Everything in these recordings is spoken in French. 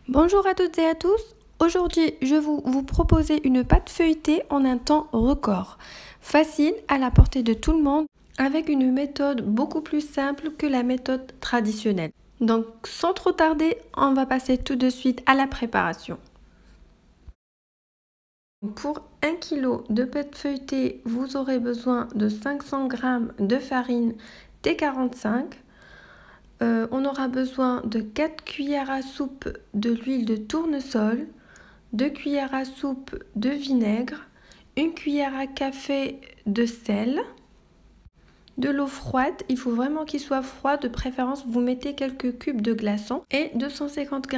Bonjour à toutes et à tous. Aujourd'hui, je vais vous proposer une pâte feuilletée en un temps record. Facile, à la portée de tout le monde, avec une méthode beaucoup plus simple que la méthode traditionnelle. Donc, sans trop tarder, on va passer tout de suite à la préparation. Pour 1 kg de pâte feuilletée, vous aurez besoin de 500 g de farine T45. On aura besoin de 4 cuillères à soupe de l'huile de tournesol, 2 cuillères à soupe de vinaigre, 1 cuillère à café de sel, de l'eau froide, il faut vraiment qu'il soit froid, de préférence vous mettez quelques cubes de glaçons et 250 g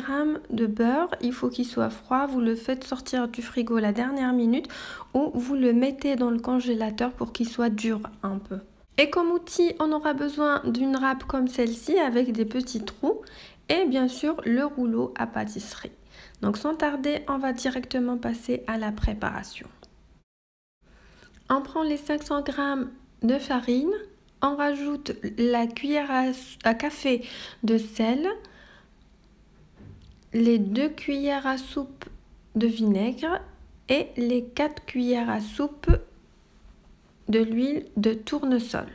de beurre, il faut qu'il soit froid, vous le faites sortir du frigo la dernière minute ou vous le mettez dans le congélateur pour qu'il soit dur un peu. Et comme outil, on aura besoin d'une râpe comme celle-ci avec des petits trous et bien sûr le rouleau à pâtisserie. Donc sans tarder, on va directement passer à la préparation. On prend les 500 g de farine, on rajoute la cuillère à café de sel, les 2 cuillères à soupe de vinaigre et les 4 cuillères à soupe de l'huile de tournesol.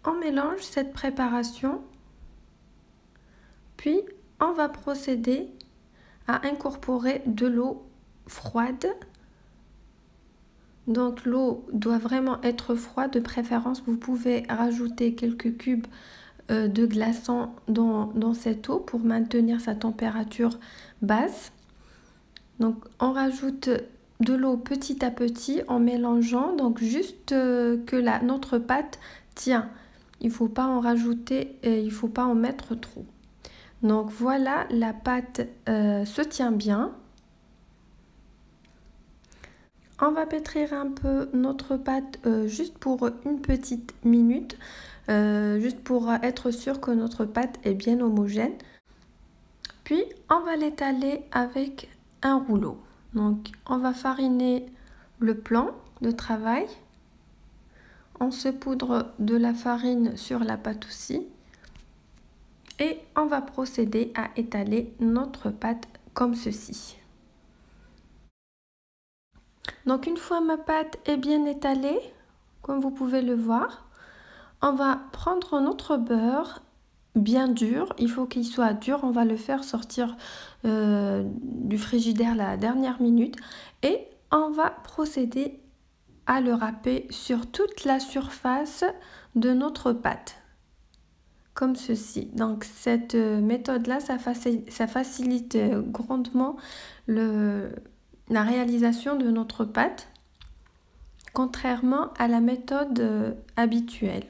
On mélange cette préparation, puis on va procéder à incorporer de l'eau froide. Donc l'eau doit vraiment être froide, de préférence vous pouvez rajouter quelques cubes de glaçons dans cette eau pour maintenir sa température basse. Donc on rajoute de l'eau petit à petit en mélangeant, donc juste que notre pâte tient. Il ne faut pas en rajouter et il ne faut pas en mettre trop. Donc voilà, la pâte se tient bien. On va pétrir un peu notre pâte juste pour une petite minute, juste pour être sûr que notre pâte est bien homogène. Puis on va l'étaler avec un rouleau. Donc on va fariner le plan de travail. On saupoudre de la farine sur la pâte aussi. Et on va procéder à étaler notre pâte comme ceci. Donc une fois ma pâte est bien étalée, comme vous pouvez le voir, on va prendre notre beurre bien dur, il faut qu'il soit dur, on va le faire sortir du frigidaire la dernière minute et on va procéder à le râper sur toute la surface de notre pâte, comme ceci. Donc cette méthode-là, ça facilite grandement la réalisation de notre pâte, contrairement à la méthode habituelle.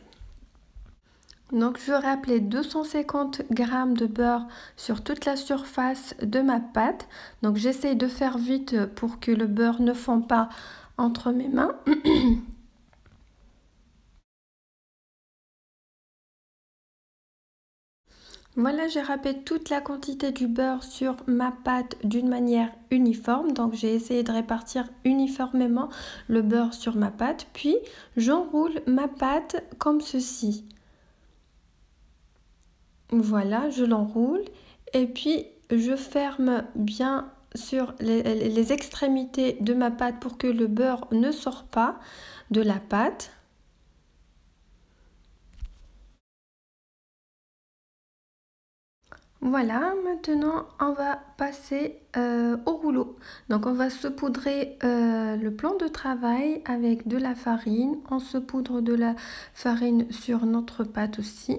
Donc je rappelais 250 g de beurre sur toute la surface de ma pâte. Donc j'essaie de faire vite pour que le beurre ne fond pas entre mes mains. Voilà, j'ai râpé toute la quantité du beurre sur ma pâte d'une manière uniforme. Donc j'ai essayé de répartir uniformément le beurre sur ma pâte. Puis j'enroule ma pâte comme ceci. Voilà, je l'enroule et puis je ferme bien sur les extrémités de ma pâte pour que le beurre ne sorte pas de la pâte. Voilà, maintenant on va passer au rouleau. Donc on va saupoudrer le plan de travail avec de la farine. On saupoudre de la farine sur notre pâte aussi.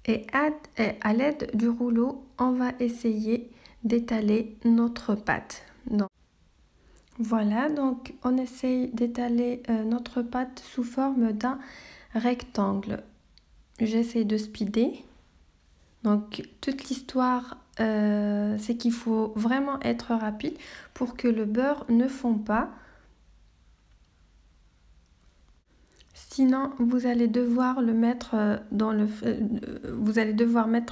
Et à l'aide du rouleau, on va essayer d'étaler notre pâte. Donc, voilà, donc on essaye d'étaler notre pâte sous forme d'un rectangle. J'essaie de speeder. Donc toute l'histoire, c'est qu'il faut vraiment être rapide pour que le beurre ne fond pas. Sinon, vous allez devoir mettre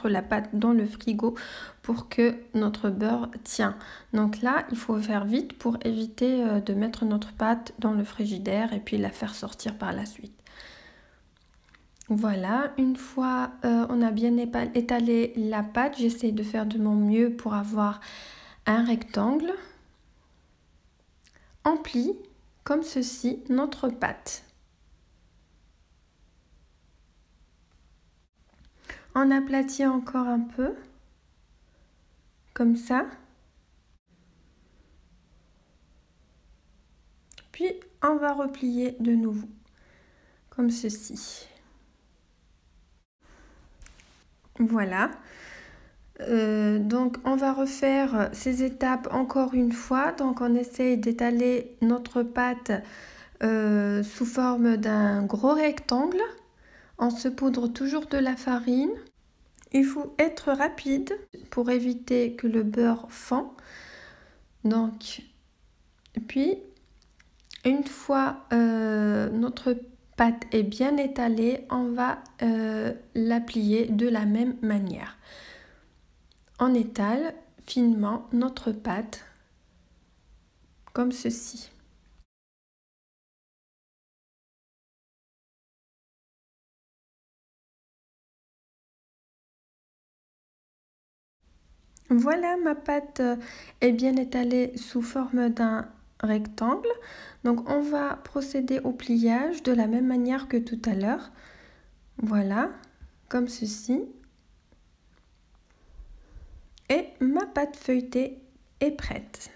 la pâte dans le frigo pour que notre beurre tienne. Donc là, il faut faire vite pour éviter de mettre notre pâte dans le frigidaire et puis la faire sortir par la suite. Voilà, une fois on a bien étalé la pâte, j'essaie de faire de mon mieux pour avoir un rectangle. On plie comme ceci notre pâte. On aplatit encore un peu, comme ça. Puis on va replier de nouveau, comme ceci. Voilà. Donc on va refaire ces étapes encore une fois. Donc on essaye d'étaler notre pâte sous forme d'un gros rectangle. On se poudre toujours de la farine. Il faut être rapide pour éviter que le beurre fond. Donc, puis une fois notre pâte est bien étalée, on va la plier de la même manière. On étale finement notre pâte comme ceci. Voilà, ma pâte est bien étalée sous forme d'un rectangle. Donc on va procéder au pliage de la même manière que tout à l'heure. Voilà, comme ceci. Et ma pâte feuilletée est prête.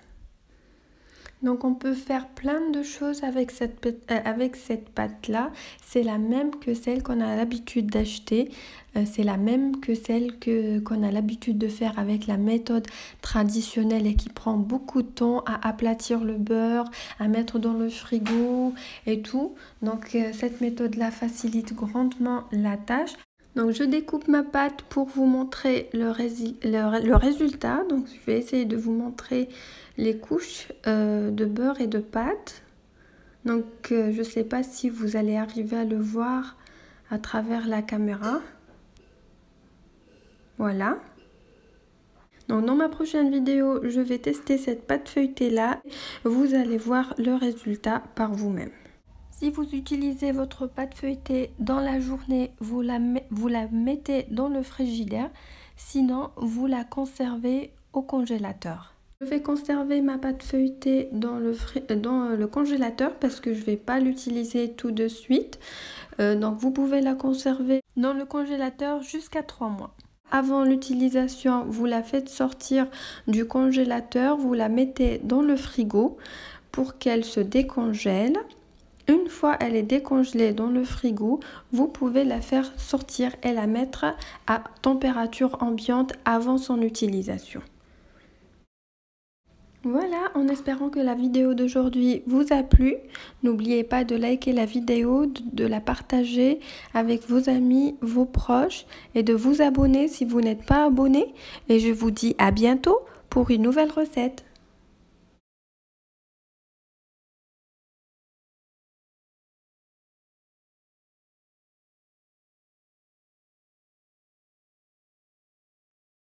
Donc on peut faire plein de choses avec cette pâte là. C'est la même que celle qu'on a l'habitude d'acheter. C'est la même que celle qu'on a l'habitude de faire avec la méthode traditionnelle et qui prend beaucoup de temps à aplatir le beurre, à mettre dans le frigo et tout. Donc cette méthode là facilite grandement la tâche. Donc je découpe ma pâte pour vous montrer le résultat. Donc je vais essayer de vous montrer les couches de beurre et de pâte. Donc je ne sais pas si vous allez arriver à le voir à travers la caméra. Voilà. Donc dans ma prochaine vidéo, je vais tester cette pâte feuilletée là. Vous allez voir le résultat par vous-même. Si vous utilisez votre pâte feuilletée dans la journée, vous la mettez dans le frigidaire. Sinon, vous la conservez au congélateur. Je vais conserver ma pâte feuilletée dans le congélateur parce que je ne vais pas l'utiliser tout de suite. Donc vous pouvez la conserver dans le congélateur jusqu'à 3 mois. Avant l'utilisation, vous la faites sortir du congélateur, vous la mettez dans le frigo pour qu'elle se décongèle. Une fois elle est décongelée dans le frigo, vous pouvez la faire sortir et la mettre à température ambiante avant son utilisation. Voilà, en espérant que la vidéo d'aujourd'hui vous a plu. N'oubliez pas de liker la vidéo, de la partager avec vos amis, vos proches et de vous abonner si vous n'êtes pas abonné. Et je vous dis à bientôt pour une nouvelle recette.